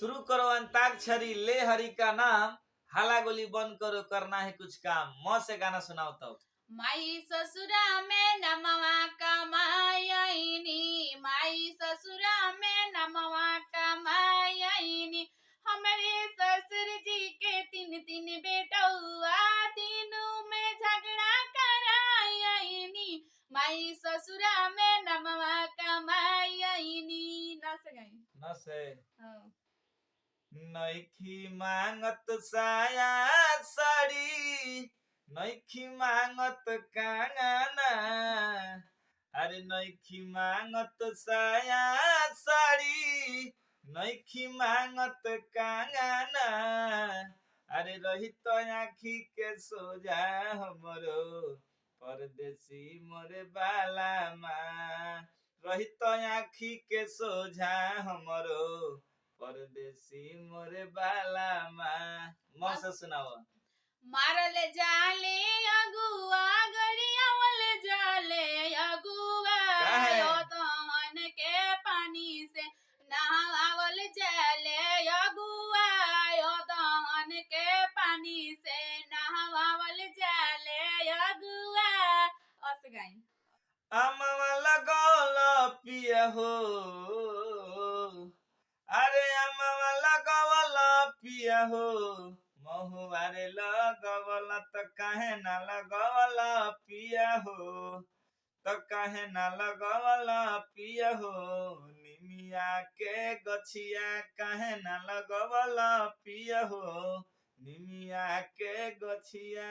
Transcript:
शुरू करो अंताक्षरी, ले हरि का नाम, हाला गोली बंद करो, करना है कुछ काम। मौत से गाना सुनाओ तब। माई ससुरा में नमवा कमायनी, माई ससुरा में नमवा कमायनी। हमारे ससुर जी के तीन तीन बेटौआ, तीनों में झगड़ा करायनी। माई ससुरा में नमवा कमायनी। नस गई न से हाँ। नइखी मांगत साया साड़ी, नइखी मांगत कांगना, अरे नइखी मांगत साया साड़ी, नइखी मांगत कांगना, अरे रही तो आँखी के सोजा हमरो, परदेसी मोरे बाला माँ, रही तो आँखी के सोझा हमरो, परदेसी मोरे बाला माँ। मौत से सुनाओ। मारल जाले अगुआ, गरियावल जाले अगुआ, काहे? यो दहन के पानी से नहावल जाले अगुआ, यो दहन के पानी से नहावल जाले अगुआ। अस गई अमवा लगौल पिया हो, अरे अमवा लगौल पिया हो, महुआ रे लगौल त काहे ना लगौल पिया हो, त काहे ना लगौल पिया हो, निमिया के गछिया काहे ना लगौल पिया हो, निमिया के गछिया।